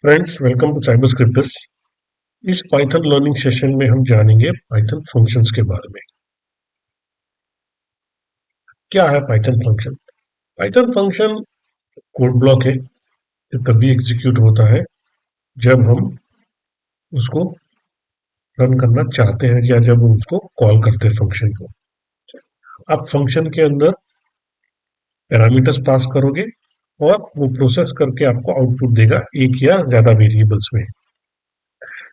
Friends, welcome to cyber scripters. इस Python learning session में हम जानेंगे पाइथन फंक्शंस के बारे में। क्या है Python function? Python function code block है जो तभी एग्जीक्यूट होता है जब हम उसको रन करना चाहते हैं या जब हम उसको कॉल करते हैं फंक्शन को। आप फंक्शन के अंदर पैरामीटर्स पास करोगे और वो प्रोसेस करके आपको आउटपुट देगा एक या ज्यादा वेरिएबल्स में।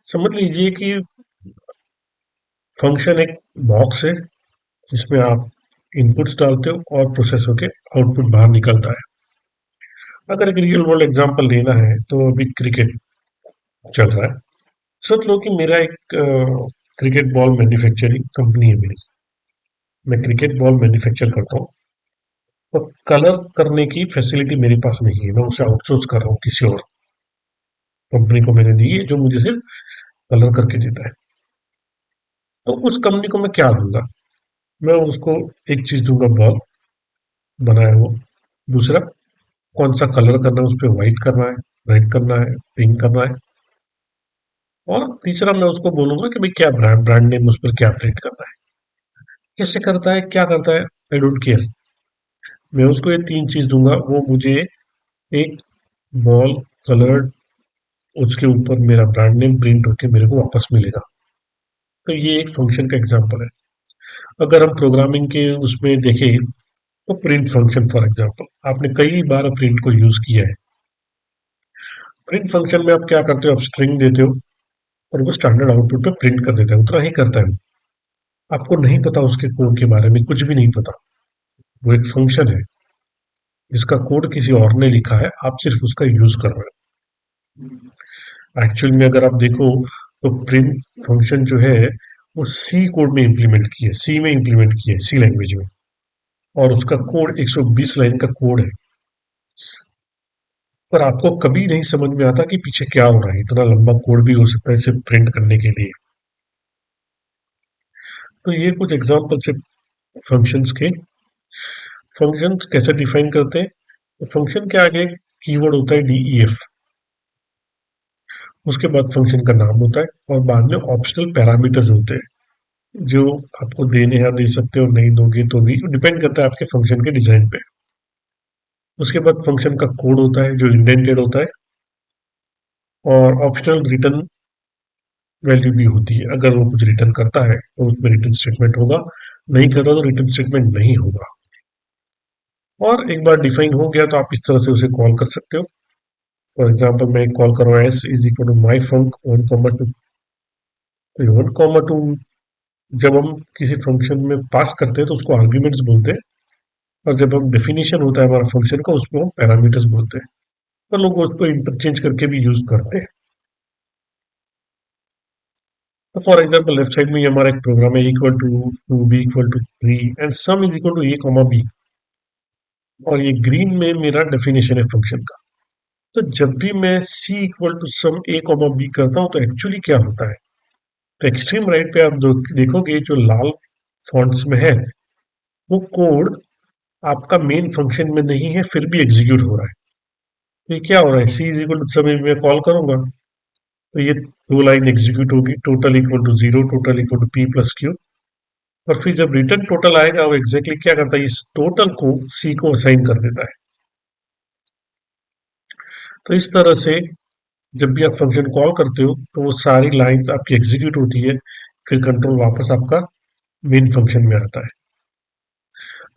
समझ लीजिए कि फंक्शन एक बॉक्स है जिसमें आप इनपुट्स डालते हो और प्रोसेस होके आउटपुट बाहर निकलता है। अगर एक रियल वर्ल्ड एग्जांपल लेना है तो अभी क्रिकेट चल रहा है। सोच लो कि मेरा एक क्रिकेट बॉल मैन्युफैक्चरिंग कंपनी है मेरी। मैं क्रिकेट बॉल मैन्युफैक्चर करता हूँ। तो कलर करने की फैसिलिटी मेरे पास नहीं है, मैं उसे आउटसोर्स कर रहा हूँ किसी और कंपनी को। मैंने दी है जो मुझे सिर्फ कलर करके देता है। तो उस कंपनी को मैं क्या दूंगा? मैं उसको एक चीज दूंगा, बॉल बनाया हुआ। दूसरा, कौन सा कलर करना है, उस पर व्हाइट करना है, रेड करना है, पिंक करना है। और तीसरा, मैं उसको बोलूंगा कि भाई क्या ब्रांड ब्रांड नेम उस पर क्या प्रिंट करना है। कैसे करता है, क्या करता है, आई डोंट केयर। मैं उसको ये तीन चीज दूंगा, वो मुझे एक बॉल कलर्ड, उसके ऊपर मेरा ब्रांड नेम प्रिंट होके मेरे को वापस मिलेगा। तो ये एक फंक्शन का एग्जांपल है। अगर हम प्रोग्रामिंग के उसमें देखें तो प्रिंट फंक्शन फॉर एग्जांपल आपने कई बार प्रिंट को यूज किया है। प्रिंट फंक्शन में आप क्या करते हो? आप स्ट्रिंग देते हो और वो स्टैंडर्ड आउटपुट पे प्रिंट कर देता है, उतना ही करता है। आपको नहीं पता उसके कोड के बारे में, कुछ भी नहीं पता। वो एक फंक्शन है जिसका कोड किसी और ने लिखा है, आप सिर्फ उसका यूज कर रहे हो। एक्चुअल में अगर आप देखो तो प्रिंट फंक्शन जो है वो सी कोड में इंप्लीमेंट की है, सी में इंप्लीमेंट की है, सी लैंग्वेज में। और उसका कोड 120 लाइन का कोड है। पर आपको कभी नहीं समझ में आता कि पीछे क्या हो रहा है। इतना लंबा कोड भी हो सकता है सिर्फ प्रिंट करने के लिए। तो ये कुछ एग्जांपल से फंक्शंस के। फंक्शंस कैसे डिफाइन करते हैं? तो फंक्शन के आगे कीवर्ड होता है डीईएफ। उसके बाद फंक्शन का नाम होता है और बाद में ऑप्शनल पैरामीटर्स होते हैं जो आपको देने या दे सकते हो, नहीं दोगे तो भी डिपेंड करता है आपके फंक्शन के डिजाइन पे। उसके बाद फंक्शन का कोड होता है जो इंडेंटेड होता है, और ऑप्शनल रिटर्न वैल्यू भी होती है। अगर वो कुछ रिटर्न करता है तो उसमें रिटर्न स्टेटमेंट होगा, नहीं करता तो रिटर्न स्टेटमेंट नहीं होगा। और एक बार डिफाइन हो गया तो आप इस तरह से उसे कॉल कर सकते हो। फॉर एग्जाम्पल मैं कॉल कर रहा हूँ S is equal to my func 1,2। तो 1,2 जब हम किसी फंक्शन में पास करते हैं तो उसको आर्ग्यूमेंट्स बोलते हैं, और जब हम डेफिनेशन होता है हमारा फंक्शन का उसको हम पैरामीटर्स बोलते हैं। तो लोग उसको इंटरचेंज करके भी यूज करते हैं। तो फॉर एग्जाम्पल लेफ्ट साइड में ये हमारा एक प्रोग्राम है, equal to two B equal to 3 and sum is equal to A comma B. और ये ग्रीन में मेरा डेफिनेशन है फंक्शन का। तो जब भी मैं C equal to sum A comma B करता हूँ तो एक्चुअली क्या होता है? तो एक्सट्रीम राइट पे आप देखोगे जो लाल फॉन्ट्स में है वो कोड आपका मेन फंक्शन में नहीं है, फिर भी एग्जीक्यूट हो रहा है। तो ये क्या हो रहा है? C is equal to sum मैं कॉल करूंगा तो ये दो लाइन एग्जीक्यूट होगी, total equal to zero, total equal to P plus Q. और फिर जब रिटर्न टोटल आएगा वो एग्जैक्टली क्या करता है? इस टोटल को सी को असाइन कर देता है। तो इस तरह से जब भी आप फंक्शन कॉल करते हो तो वो सारी लाइंस आपकी एग्जीक्यूट होती है, फिर कंट्रोल वापस आपका मेन फंक्शन में आता है।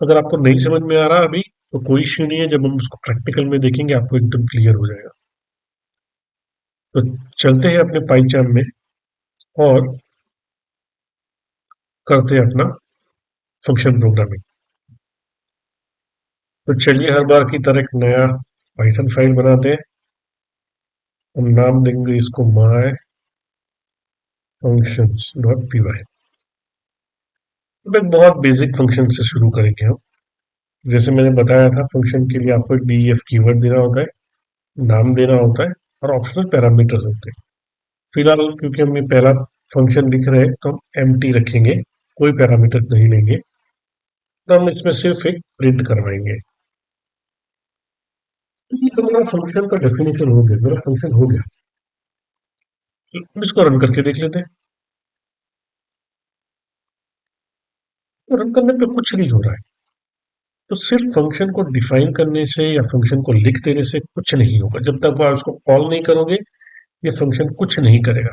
अगर आपको नहीं समझ में आ रहा अभी तो कोई इश्यू नहीं है, जब हम उसको प्रैक्टिकल में देखेंगे आपको एकदम क्लियर हो जाएगा। तो चलते हैं अपने पाइचार्ट में और करते हैं अपना फंक्शन प्रोग्रामिंग। तो चलिए हर बार की तरह एक नया पाइथन फाइल बनाते हैं। हम नाम देंगे इसको my functions dot P Y. अब एक बहुत बेसिक फंक्शन से शुरू करेंगे हम। जैसे मैंने बताया था, फंक्शन के लिए आपको डीईएफ कीवर्ड देना होता है, नाम देना होता है, और ऑप्शनल पैरामीटर्स होते हैं। फिलहाल क्योंकि हम ये पहला फंक्शन लिख रहे हैं तो हम एम्प्टी रखेंगे, कोई पैरामीटर नहीं लेंगे। तो हम इसमें सिर्फ एक प्रिंट करवाएंगे। तो ये हमारा फंक्शन का डेफिनेशन हो गया, मेरा फंक्शन हो गया। इसको रन करके देख लेते हैं। तो रन करने पे कुछ नहीं हो रहा है। तो सिर्फ फंक्शन को डिफाइन करने से या फंक्शन को लिख देने से कुछ नहीं होगा। जब तक आप इसको कॉल नहीं करोगे, ये फंक्शन कुछ नहीं करेगा।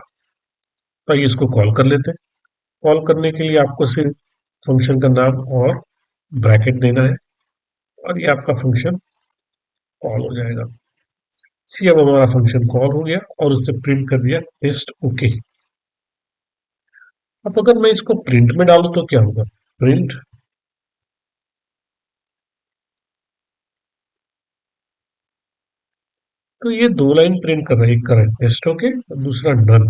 तो आइए इसको कॉल कर लेते हैं। कॉल करने के लिए आपको सिर्फ फंक्शन का नाम और ब्रैकेट देना है, और ये आपका फंक्शन कॉल हो जाएगा। सी अब हमारा फंक्शन कॉल हो गया और उससे प्रिंट कर दिया टेस्ट ओके। अब अगर मैं इसको प्रिंट में डालूं तो क्या होगा? प्रिंट, तो ये दो लाइन प्रिंट कर रहा है, एक कर रहा है टेस्ट ओके और दूसरा नन।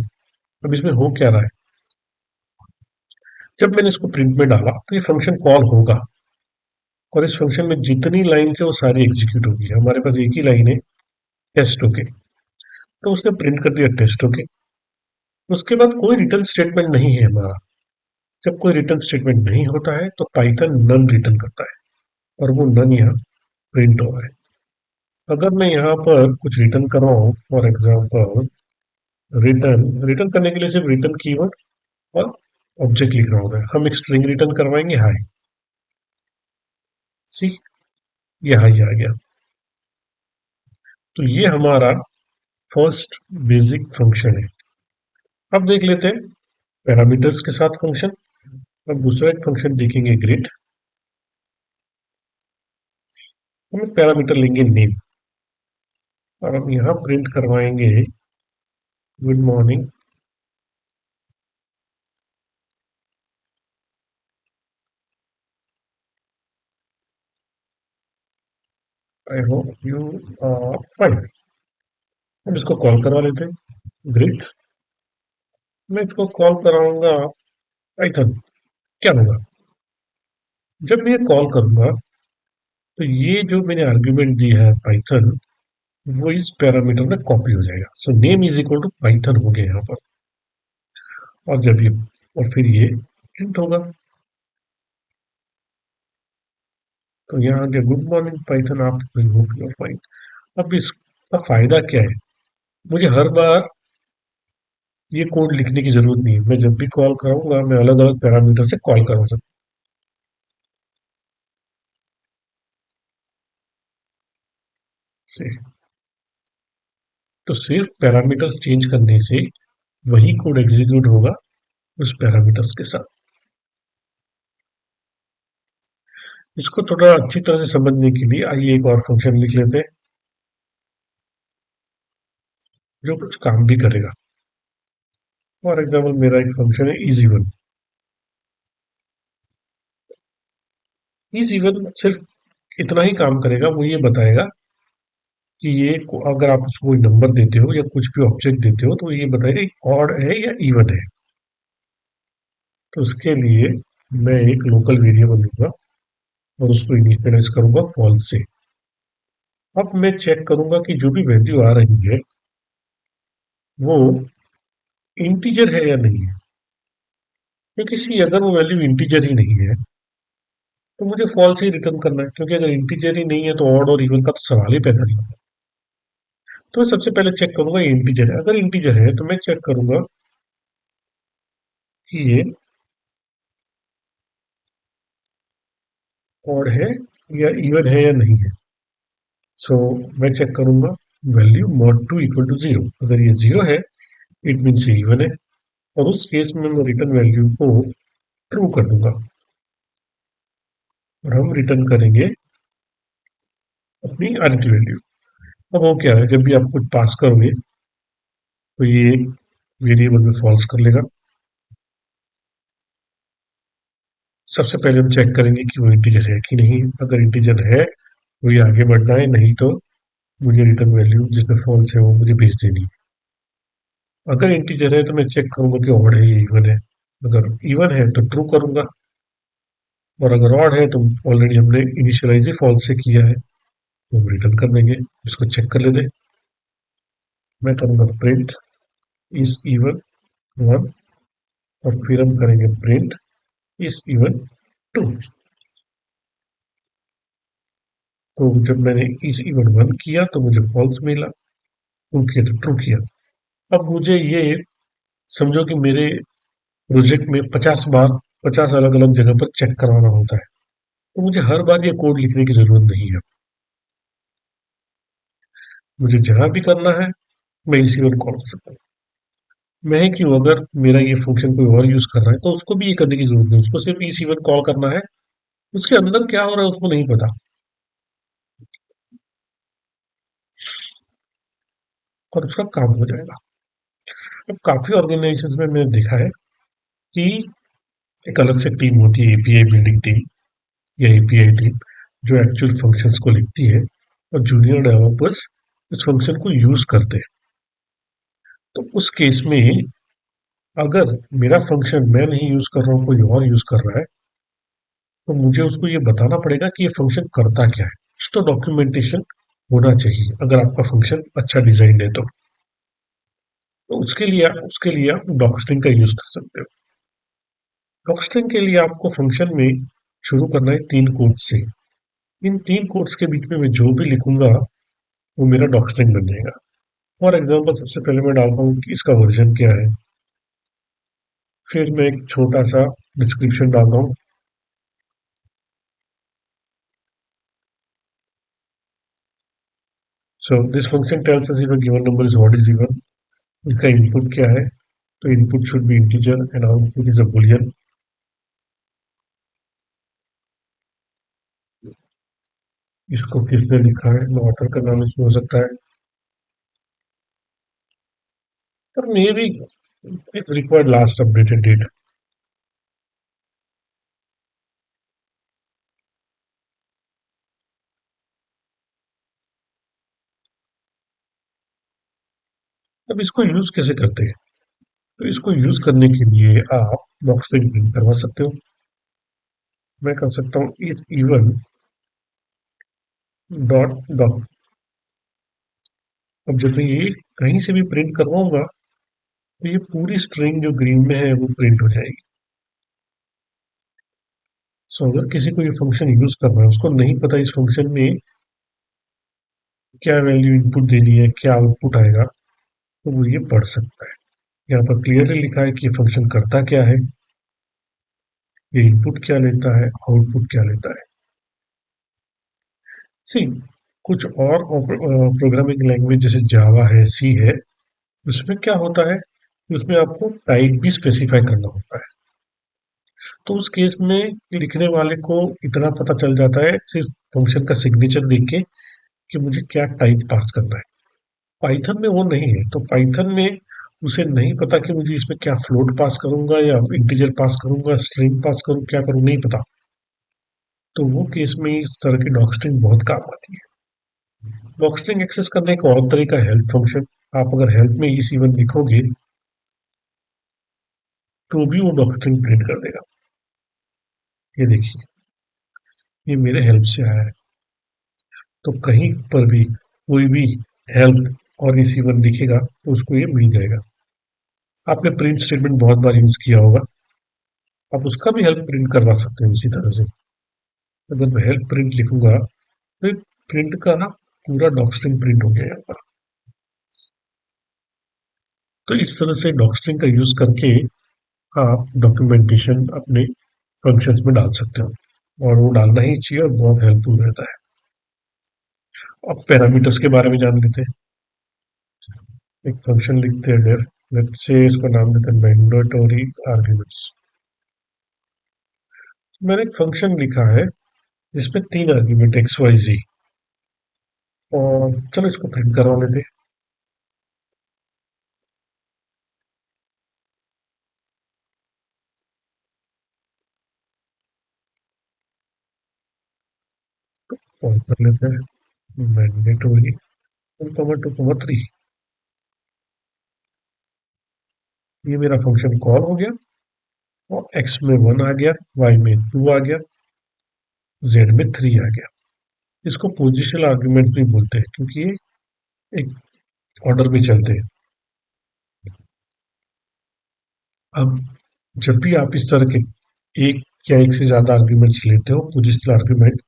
अब इसमें हो क्या रहा है? जब मैंने इसको प्रिंट में डाला तो ये फंक्शन कॉल होगा, और इस फंक्शन में जितनी लाइन है वो सारी एग्जीक्यूट होगी। हमारे पास एक ही लाइन है, टेस्ट ओके। तो उसने प्रिंट कर दिया टेस्ट ओके। उसके बाद कोई रिटर्न स्टेटमेंट नहीं है हमारा। जब कोई रिटर्न स्टेटमेंट नहीं होता है तो पाइथन नन रिटर्न करता है, और वो नन यहाँ प्रिंट हो रहा है। अगर मैं यहाँ पर कुछ रिटर्न कर रहा हूँ, फॉर एग्जाम्पल रिटर्न, रिटर्न करने के लिए सिर्फ रिटर्न कीवर्ड और ऑब्जेक्ट लिखना होगा। हम एक स्ट्रिंग रिटर्न करवाएंगे हाई। सी, ये हाई आ गया। तो ये हमारा फर्स्ट बेसिक फंक्शन है। अब देख लेते हैं पैरामीटर्स के साथ फंक्शन। अब दूसरा एक फंक्शन देखेंगे ग्रेड। हम एक पैरामीटर लेंगे नेम, और हम यहाँ प्रिंट करवाएंगे good morning. I hope you are fine. हम इसको कॉल करवा लेते हैं ग्रेड। मैं इसको कॉल कराऊंगा पाइथन। क्या होगा? जब मैं ये कॉल करूंगा तो ये जो मैंने आर्ग्यूमेंट दी है पाइथन, वो इस पैरामीटर में कॉपी हो जाएगा। So name is equal to Python हो गया यहाँ पर। और जब ये, और फिर ये प्रिंट होगा। तो यहाँ आ गया गुड मॉर्निंग पाइथन, आप होप यू आर फाइन। अब इसका फायदा क्या है? मुझे हर बार ये कोड लिखने की जरूरत नहीं है। मैं जब भी कॉल कराऊंगा मैं अलग अलग पैरामीटर से कॉल करा सकता हूँ। तो सिर्फ पैरामीटर्स चेंज करने से वही कोड एग्जीक्यूट होगा उस पैरामीटर्स के साथ। इसको थोड़ा अच्छी तरह से समझने के लिए आइए एक और फंक्शन लिख लेते हैं जो कुछ काम भी करेगा। फॉर एग्जाम्पल मेरा एक फंक्शन है इजी वन। इजी वन सिर्फ इतना ही काम करेगा, वो ये बताएगा कि ये अगर आप उसको कोई नंबर देते हो या कुछ भी ऑब्जेक्ट देते हो तो ये बताएगा ऑड है या इवन है। तो उसके लिए मैं एक लोकल वेरिएबल लूंगा और उसको इनिशियलाइज करूंगा फॉल्स से। अब मैं चेक करूंगा कि जो भी वैल्यू आ रही है वो इंटीजर है या नहीं है। क्योंकि सी अगर वो वैल्यू इंटीजर ही नहीं है तो मुझे फॉल्स ही रिटर्न करना है, क्योंकि अगर इंटीजर ही नहीं है तो ऑड और इवन का तो सवाल ही पैदा नहीं होगा। तो मैं सबसे पहले चेक करूंगा ये इंटीजर है। अगर इंटीजर है तो मैं चेक करूंगा कि ये ऑड है या इवन है या नहीं है। सो मैं चेक करूंगा value mod two equal to zero. अगर ये जीरो है इट मीन्स ये इवन है, और उस केस में मैं रिटर्न वैल्यू को ट्रू कर दूंगा। और हम रिटर्न करेंगे अपनी आरटी वैल्यू। अब वो क्या है, जब भी आप कुछ पास करोगे तो ये वेरिएबल में फॉल्स कर लेगा। सबसे पहले हम चेक करेंगे कि वो इंटीजर है कि नहीं। अगर इंटीजर है तो ये आगे बढ़ना है, नहीं तो मुझे रिटर्न वैल्यू जिसमें फॉल्स है वो मुझे भेज देनी है। अगर इंटीजर है तो मैं चेक करूंगा कि ऑड है या इवन है। अगर इवन है तो ट्रू करूंगा, और अगर ऑड है तो ऑलरेडी हमने इनिशियलाइज ही फॉल्स से किया है तो हम रिटर्न कर देंगे। इसको चेक कर लेते हैं। मैं करूंगा प्रिंट इज इवन वन, और फिर हम करेंगे प्रिंट इज इवन टू। तो जब मैंने इज इवन वन किया तो मुझे फॉल्स मिला, ट्रू किया तो ट्रू किया। अब मुझे ये समझो कि मेरे प्रोजेक्ट में 50 बार 50 अलग अलग जगह पर चेक करवाना होता है, तो मुझे हर बार ये कोड लिखने की जरूरत नहीं है। मुझे जहां भी करना है मैं इसी को कॉल कर सकता हूँ। मैं ही क्यों, अगर मेरा ये फंक्शन कोई और यूज कर रहा है तो उसको भी ये करने की जरूरत नहीं, उसको सिर्फ इस इवन कॉल करना है। उसके अंदर क्या हो रहा है उसको नहीं पता, और उसका काम हो जाएगा। अब काफी ऑर्गेनाइजेशन में मैंने देखा है कि एक अलग से टीम होती है, एपीआई बिल्डिंग टीम या एपीआई टीम, जो एक्चुअल फंक्शंस को लिखती है, और जूनियर डेवलपर्स इस फंक्शन को यूज करते हैं। तो उस केस में अगर मेरा फंक्शन मैं नहीं यूज कर रहा हूँ, कोई और यूज कर रहा है, तो मुझे उसको ये बताना पड़ेगा कि ये फंक्शन करता क्या है। कुछ तो डॉक्यूमेंटेशन होना चाहिए अगर आपका फंक्शन अच्छा डिजाइन है तो उसके लिए आप डॉकस्ट्रिंग का यूज कर सकते हो। डॉकस्ट्रिंग के लिए आपको फंक्शन में शुरू करना है 3 कोड से। इन 3 कोड्स के बीच में मैं जो भी लिखूंगा वो मेरा डॉकस्ट्रिंग बन जाएगा। फॉर एग्जाम्पल, सबसे पहले मैं डालता हूँ कि इसका वर्जन क्या है, फिर मैं एक छोटा सा डिस्क्रिप्शन डालता हूँ। So this function tells us if a given number is what is even. इसका इनपुट क्या है, तो input should be integer and output is a Boolean. इसको किसने लिखा है, ऑथर का नाम इसमें हो सकता है, पर maybe if required last updated date. अब इसको यूज कैसे करते हैं, तो इसको यूज करने के लिए आप बॉक्स पे प्रिंट करवा सकते हो। मैं कर सकता हूँ इज इवन डॉट डॉक। अब जब मैं ये कहीं से भी प्रिंट करवाऊंगा तो ये पूरी स्ट्रिंग जो ग्रीन में है वो प्रिंट हो जाएगी। सो अगर किसी को ये फंक्शन यूज करना है, उसको नहीं पता इस फंक्शन में क्या वैल्यू इनपुट देनी है, क्या आउटपुट आएगा, तो वो ये पढ़ सकता है। यहाँ पर क्लियरली लिखा है कि ये फंक्शन करता क्या है, ये इनपुट क्या लेता है, आउटपुट क्या लेता है। सी, कुछ और प्रोग्रामिंग लैंग्वेज जैसे जावा है, सी है, उसमें क्या होता है कि उसमें आपको टाइप भी स्पेसिफाई करना होता है। तो उस केस में लिखने वाले को इतना पता चल जाता है सिर्फ फंक्शन का सिग्नेचर देख के कि मुझे क्या टाइप पास करना है। पाइथन में वो नहीं है, तो पाइथन में उसे नहीं पता कि मुझे इसमें क्या फ्लोट पास करूंगा या इंटीजर पास करूंगा, स्ट्रिंग पास करूँ, क्या करूँ, नहीं पता। तो वो केस में इस तरह की डॉकस्ट्रिंग बहुत काम आती है। डॉकस्ट्रिंग एक्सेस करने का और तरीका है हेल्प फंक्शन। आप अगर हेल्प में इस इवन लिखोगे तो भी वो डॉकस्ट्रिंग प्रिंट कर देगा। ये देखिए, ये मेरे हेल्प से आया है, तो कहीं पर भी कोई भी हेल्प और इस इवन लिखेगा तो उसको ये मिल जाएगा। आपने प्रिंट स्टेटमेंट बहुत बार यूज किया होगा, आप उसका भी हेल्प प्रिंट करवा सकते हो इसी तरह से। अगर मैं हेल्प प्रिंट लिखूंगा तो प्रिंट का ना पूरा डॉकस्ट्रिंग प्रिंट हो गया यहाँ पर। तो इस तरह से डॉकस्ट्रिंग का यूज करके आप डॉक्यूमेंटेशन अपने फंक्शंस में डाल सकते हो, और वो डालना ही चाहिए और बहुत हेल्पफुल रहता है। अब पैरामीटर्स के बारे में जान लेते हैं। एक फंक्शन लिखते हैं डेफ, लेट्स से इसका नाम देते हैं मैंडेटरी आर्ग्यूमेंट्स। मैंने एक फंक्शन लिखा है जिसमें 3 आर्ग्यूमेंट एक्स वाई जी, और चलो इसको प्रिंट करवा लेते हैं। कॉल कर लेते हैं मैंडेटरी 1,2,3। ये मेरा फंक्शन कॉल हो गया, और एक्स में 1 आ गया, वाई में 2 आ गया, जेड में 3 आ गया। इसको पोजिशनल आर्ग्यूमेंट भी बोलते हैं क्योंकि ये एक ऑर्डर में चलते हैं। अब जब भी आप इस तरह के एक या एक से ज्यादा आर्ग्यूमेंट्स लेते हो पोजिशनल आर्ग्यूमेंट,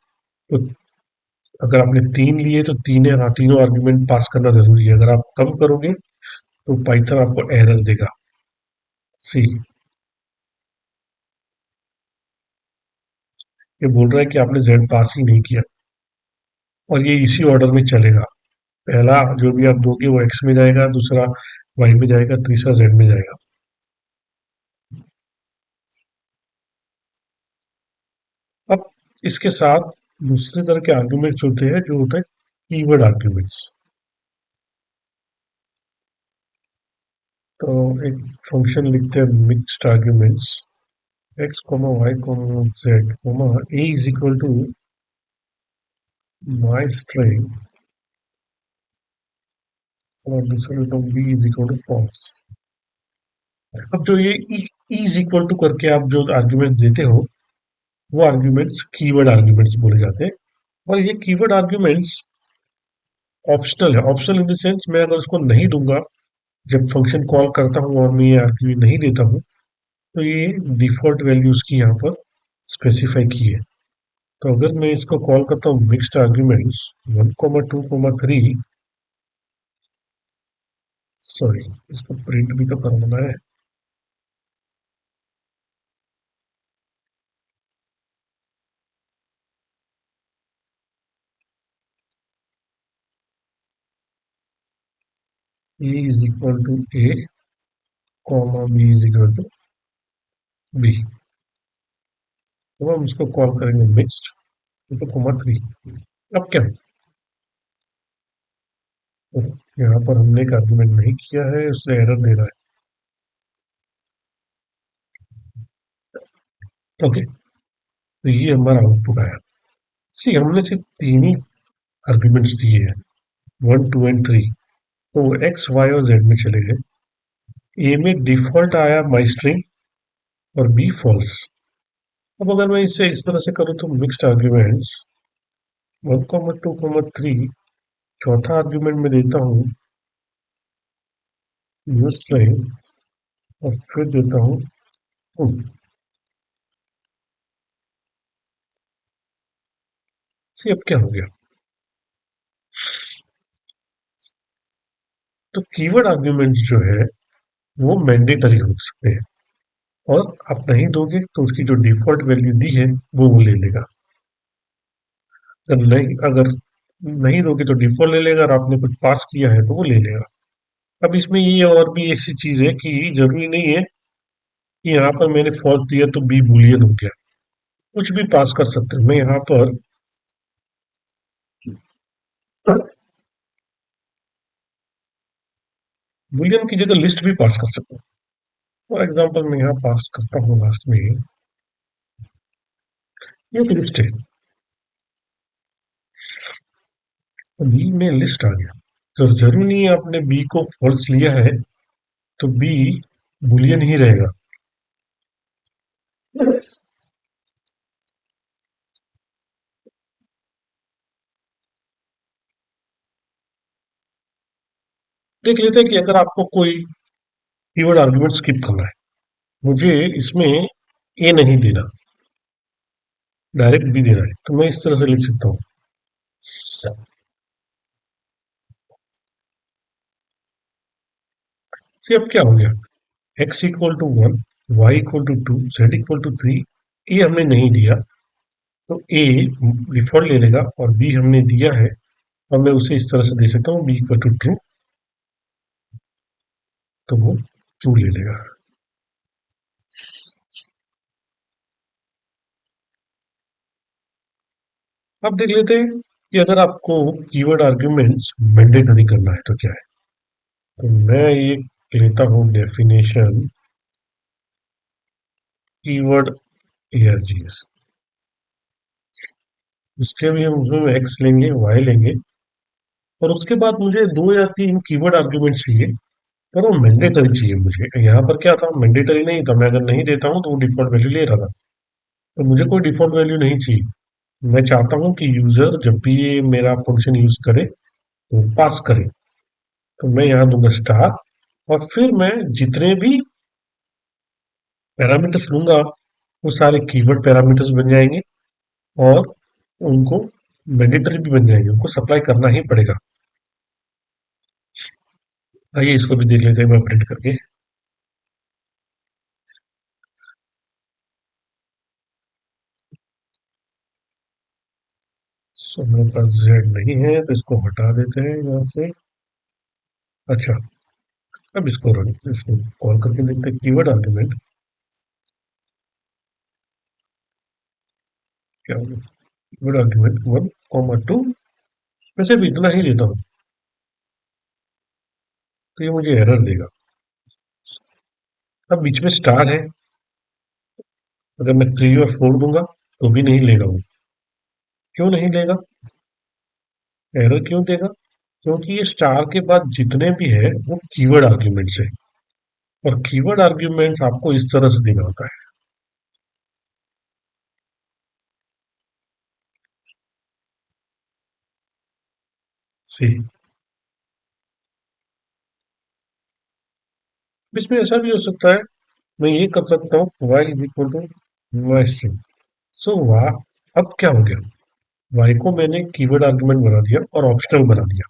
तो अगर आपने 3 लिए तो तीनों आर्ग्यूमेंट पास करना जरूरी है। अगर आप कम करोगे तो पाइथन आपको एरर देगा। सी, ये बोल रहा है कि आपने जेड पास ही नहीं किया और ये इसी ऑर्डर में चलेगा। पहला जो भी आप दोगे वो एक्स में जाएगा, दूसरा वाई में जाएगा, तीसरा जेड में जाएगा। अब इसके साथ दूसरे तरह के आर्ग्यूमेंट्स होते हैं जो होता है कीवर्ड आर्ग्यूमेंट्स। तो एक फंक्शन लिखते हैं mixed arguments, X comma Y comma Z comma A is equal to my string और दूसरा लिखता हूँ B is equal to false. अब जो ये इज इक्वल टू करके आप जो आर्ग्यूमेंट देते हो वो आर्ग्यूमेंट्स कीवर्ड आर्ग्यूमेंट्स बोले जाते हैं। और ये कीवर्ड आर्ग्यूमेंट्स ऑप्शनल है। ऑप्शनल इन द सेंस मैं अगर उसको नहीं दूंगा, जब फंक्शन कॉल करता हूँ और मैं ये आर्ग्यूमेंट नहीं देता हूँ, तो ये डिफॉल्ट वैल्यूज की यहाँ पर स्पेसिफाई की है। तो अगर मैं इसको कॉल करता हूँ मिक्स्ड आर्ग्यूमेंट्स 1,2,3, सॉरी इसको प्रिंट भी तो करवाना है। A is equal to A comma B is equal to B. तो हम इसको कॉल करेंगे मिक्स्ड 2,3। अब क्या है, तो यहाँ पर हमने एक आर्गुमेंट नहीं किया है, उससे एरर दे रहा है। ओके, तो ये हमारा आउटपुट आया। सी हमने सिर्फ तीन ही आर्ग्यूमेंट्स दिए हैं, 1, 2 एंड 3। तो एक्स वाई और जेड में चले गए। ए में डिफॉल्ट आया माई स्ट्रिंग और बी फॉल्स। अब अगर मैं इसे इस तरह से करूँ तो मिक्स्ड आर्ग्यूमेंट्स 1, 2, 3, चौथा आर्ग्यूमेंट में देता हूँ न्यू स्ट्रिंग और फिर देता हूँ फुल। सी अब क्या हो गया, तो कीवर्ड आर्ग्यूमेंट्स जो है वो मैंडेटरी हो सकते हैं, और आप नहीं दोगे तो उसकी जो डिफॉल्ट वैल्यू दी है वो ले लेगा। अगर नहीं दोगे तो डिफॉल्ट ले लेगा, और आपने कुछ पास किया है तो वो ले लेगा। अब इसमें ये और भी ऐसी चीज है कि जरूरी नहीं है कि यहाँ पर मैंने फॉल्स दिया तो बी बुलियन हो गया, कुछ भी पास कर सकते हैं। मैं यहाँ पर बुलियन की जगह लिस्ट भी पास कर सकता हूँ। फॉर एग्जाम्पल मैं यहाँ पास करता हूँ लास्ट में ये एक लिस्ट है, तो बी में लिस्ट आ गया। तो जरूरी नहीं है आपने बी को फॉल्स लिया है तो बी बुलियन ही रहेगा। देख लेते हैं कि अगर आपको कोई कीवर्ड आर्गुमेंट स्किप करना है, मुझे इसमें ए नहीं देना, डायरेक्ट बी देना है, तो मैं इस तरह से लिख सकता हूँ। से अब क्या हो गया, x equal to 1, Y equal to 2, Z equal to 3। A हमने नहीं दिया तो ए डिफॉल्ट ले लेगा, और बी हमने दिया है और मैं उसे इस तरह से दे सकता हूँ बी इक्वल टू ट्रू, तो वो ट्रू ले लेगा। अब देख लेते हैं कि अगर आपको कीवर्ड आर्ग्यूमेंट्स मैंडेटरी करना है तो क्या है। तो मैं ये लेता हूँ डेफिनेशन कीवर्ड args, उसके भी हम उसमें एक्स लेंगे, वाई लेंगे, और उसके बाद मुझे 2 या 3 कीवर्ड आर्ग्यूमेंट चाहिए, पर वो मैंडेटरी चाहिए मुझे। यहाँ पर क्या था, मैंडेटरी नहीं था, मैं अगर नहीं देता हूँ तो वो डिफॉल्ट वैल्यू ले रहा था। तो मुझे कोई डिफॉल्ट वैल्यू नहीं चाहिए। मैं चाहता हूँ कि यूजर जब भी ये मेरा फंक्शन यूज करे तो पास करे। तो मैं यहाँ दूंगा स्टार, और फिर मैं जितने भी पैरामीटर्स लूंगा वो सारे कीवर्ड पैरामीटर्स बन जाएंगे, और उनको मैंडेटरी भी बन जाएंगे, उनको सप्लाई करना ही पड़ेगा। आइए इसको भी देख लेते हैं मैं प्रिंट करके। सो मेरे पास जेड नहीं है तो इसको हटा देते हैं यहाँ से। अच्छा, अब इसको कॉल करके देखते हैं कीवर्ड आर्गुमेंट क्या होगा। कीवर्ड आर्गुमेंट 1, 2, वैसे भी इतना ही देता हूँ तो ये मुझे एरर देगा। अब बीच में स्टार है, अगर मैं 3 और 4 दूंगा तो भी नहीं लेगा वो। क्यों नहीं लेगा, एरर क्यों देगा? क्योंकि ये स्टार के बाद जितने भी है वो कीवर्ड आर्ग्यूमेंट्स है, और कीवर्ड आर्ग्यूमेंट्स आपको इस तरह से देना होता है। सी, इसमें ऐसा भी हो सकता है, मैं ये कर सकता हूँ y is equal to Y string. So वाह, अब क्या हो गया, y को मैंने कीवर्ड आर्गुमेंट बना दिया और ऑप्शनल बना दिया।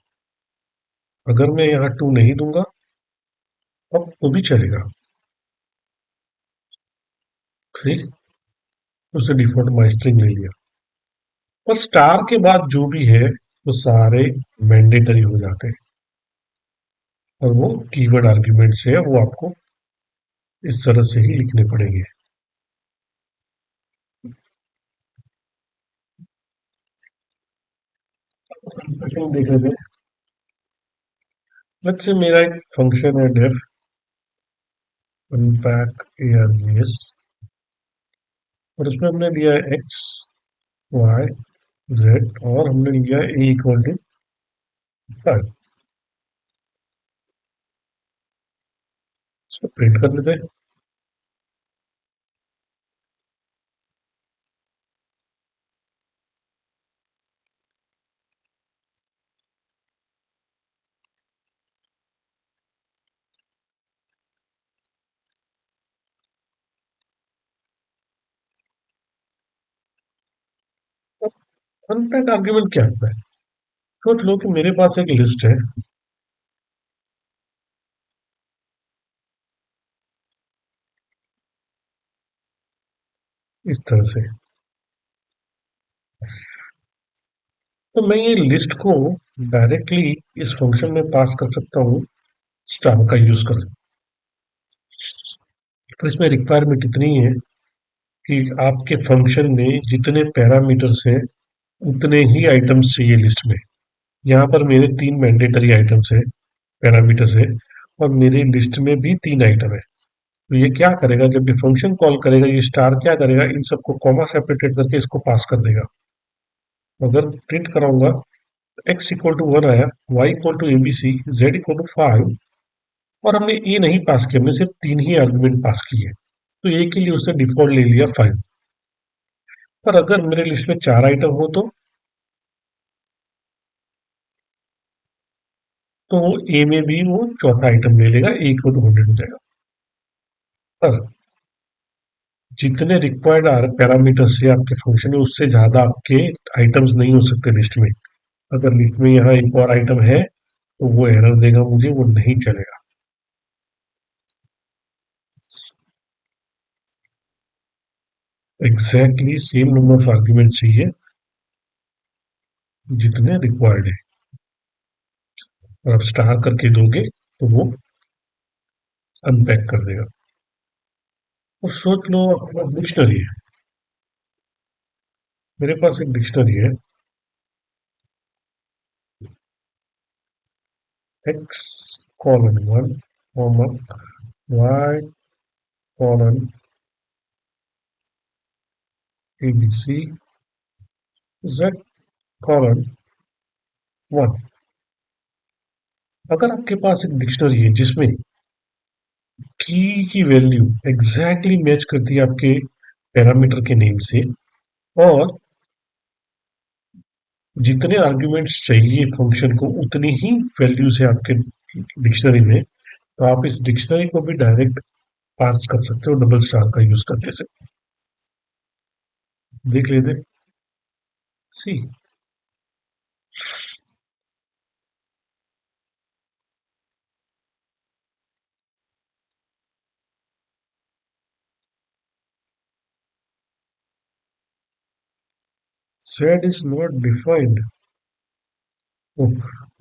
अगर मैं यहाँ 2 नहीं दूंगा अब तो भी चलेगा, ठीक। उससे डिफॉल्ट माई स्ट्रिंग ले लिया, और स्टार के बाद जो भी है वो सारे मैंडेटरी हो जाते हैं, और वो कीवर्ड आर्ग्यूमेंट्स है, वो आपको इस तरह से ही लिखने पड़ेंगे। देख लेते हैं। लेट्स से मेरा एक फंक्शन है डेफ अनपैक args, और उसमें हमने लिया है एक्स वाई जेड, और हमने लिया ए इक्वल टू 5। इसको प्रिंट कर लेते हैं। अनपैक आर्ग्यूमेंट क्या होता है? सोच लो कि मेरे पास एक लिस्ट है, इस तरह से। तो मैं ये लिस्ट को डायरेक्टली इस फंक्शन में पास कर सकता हूँ, स्टार का यूज कर सकता हूँ। तो इसमें रिक्वायरमेंट इतनी है कि आपके फंक्शन में जितने पैरामीटर्स हैं उतने ही आइटम्स चाहिए लिस्ट में। यहाँ पर मेरे 3 मैंडेटरी आइटम्स है, पैरामीटर्स है, और मेरी लिस्ट में भी 3 आइटम है। तो ये क्या करेगा, जब ये फंक्शन कॉल करेगा, ये स्टार क्या करेगा, इन सबको कॉमा सेपरेटेड करके इसको पास कर देगा। अगर प्रिंट कराऊंगा, एक्स इक्वल टू 1 आया, Y equal to ABC, Z equal to 5, और हमने ए नहीं पास किया, हमने सिर्फ 3 ही आर्गुमेंट पास किए, तो ए के लिए उसने डिफॉल्ट ले लिया 5। पर अगर मेरे लिस्ट में 4 आइटम हो तो ए में भी वो चौथा आइटम ले लेगा, ए इक्वल टू 100 हो जाएगा। पर जितने रिक्वायर्ड पैरामीटर्स है आपके फंक्शन में, उससे ज्यादा आपके आइटम्स नहीं हो सकते लिस्ट में। अगर लिस्ट में यहाँ एक और आइटम है तो वो एरर देगा मुझे, वो नहीं चलेगा। Exactly same number of argument चाहिए जितने रिक्वायर्ड है, और आप स्टार करके दोगे तो वो अनपैक कर देगा। और सोच लो आपके पास डिक्शनरी है, मेरे पास एक डिक्शनरी है, X colon 1 comma Y colon ABC Z colon 1। अगर आपके पास एक डिक्शनरी है जिसमें की वैल्यू एग्जैक्टली मैच करती है आपके पैरामीटर के नेम से, और जितने आर्ग्यूमेंट्स चाहिए फंक्शन को उतनी ही वैल्यूज है आपके डिक्शनरी में, तो आप इस डिक्शनरी को भी डायरेक्ट पास कर सकते हो डबल स्टार का यूज करके से। देख लेते, C. Zed is not defined. Oh,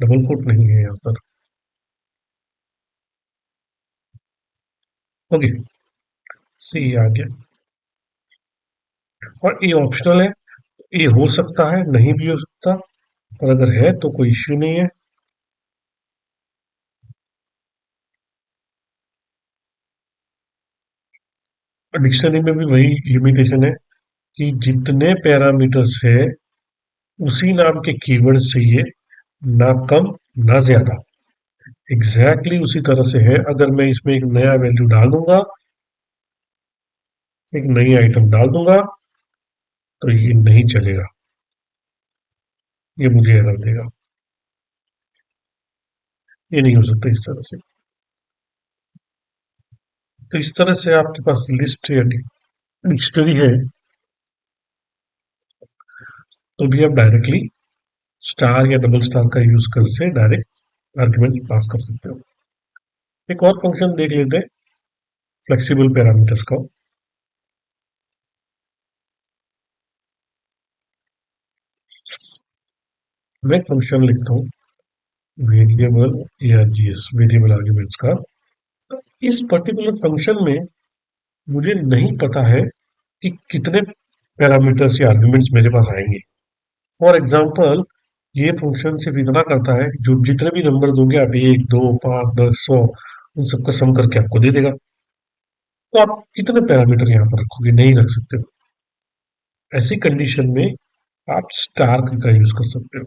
double quote नहीं है यहाँ पर। ओके, सी आ गया। और ये ऑप्शनल है, ये हो सकता है, नहीं भी हो सकता, और अगर है तो कोई इश्यू नहीं है। डिक्शनरी में भी वही लिमिटेशन है कि जितने पैरामीटर्स है उसी नाम के कीवर्ड चाहिए, ना कम ना ज्यादा। एग्जैक्टली उसी तरह से है। अगर मैं इसमें एक नया वैल्यू डाल दूंगा, एक नई आइटम डाल दूंगा, तो ये नहीं चलेगा, ये मुझे एरर देगा। ये नहीं हो सकता इस तरह से। तो इस तरह से आपके पास लिस्ट या डिक्शनरी है, तो भी आप डायरेक्टली स्टार या डबल स्टार का यूज कर से डायरेक्ट आर्ग्यूमेंट पास कर सकते हो। एक और फंक्शन देख लेते हैं, फ्लेक्सिबल पैरामीटर्स का। मैं एक फंक्शन लिखता हूँ, वेरिएबल ARGS, वेरिएबल आर्ग्यूमेंट्स का। इस पर्टिकुलर फंक्शन में मुझे नहीं पता है कि कितने पैरामीटर्स या आर्ग्यूमेंट्स मेरे पास आएंगे। फॉर एग्जाम्पल, ये फंक्शन सिर्फ इतना करता है, जो जितने भी नंबर दोगे आप, 1, 2, 5, 10, 100, उन सबका सम करके आपको दे देगा। तो आप कितने पैरामीटर यहाँ पर रखोगे? नहीं रख सकते हो। ऐसी कंडीशन में आप स्टार का यूज कर सकते हो।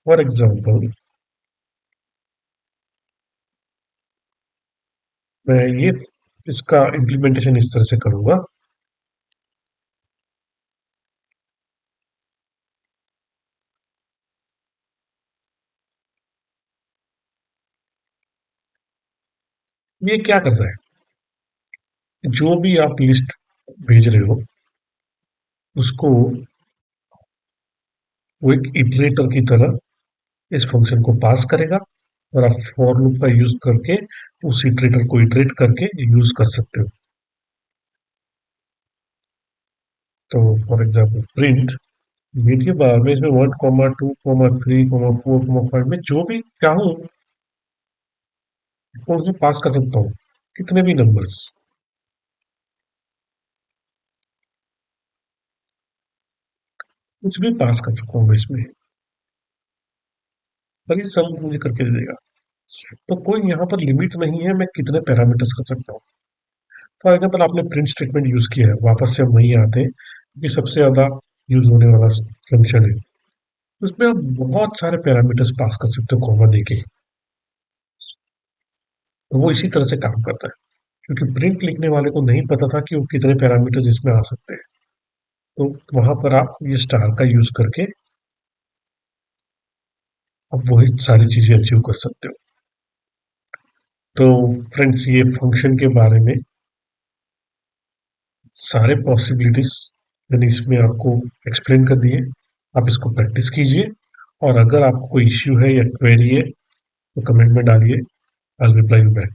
फॉर एग्जाम्पल, मैं ये इसका इम्प्लीमेंटेशन इस तरह से करूंगा। ये क्या करता है, जो भी आप लिस्ट भेज रहे हो उसको वो एक इटरेटर की तरह इस फंक्शन को पास करेगा, और आप फॉर लूप का यूज करके उस इटरेटर को इटरेट करके यूज कर सकते हो। तो फॉर एग्जाम्पल, प्रिंट मीडिया बार में इसमें 1, 2, 3, 4 में जो भी चाहूँ वो उसमें पास कर सकता हूँ, कितने भी नंबर्स, कुछ भी पास कर सकता हूँ मैं इसमें, और ये सब मुझे करके दे देगा। तो कोई यहाँ पर लिमिट नहीं है, मैं कितने पैरामीटर्स कर सकता हूँ। फॉर एग्जाम्पल, आपने प्रिंट स्टेटमेंट यूज किया है, वापस से हम वहीं आते हैं, ये सबसे ज्यादा यूज होने वाला फंक्शन है। उसमें आप बहुत सारे पैरामीटर्स पास कर सकते हो कॉमा देके। तो वो इसी तरह से काम करता है, क्योंकि प्रिंट लिखने वाले को नहीं पता था कि वो कितने पैरामीटर्स इसमें आ सकते हैं। तो वहां पर आप ये स्टार का यूज करके आप वही सारी चीजें अचीव कर सकते हो। तो फ्रेंड्स, ये फंक्शन के बारे में सारे पॉसिबिलिटीज मैंने इसमें आपको एक्सप्लेन कर दिए। आप इसको प्रैक्टिस कीजिए, और अगर आपको कोई इश्यू है या क्वेरी है तो कमेंट में डालिए, I will reply you back.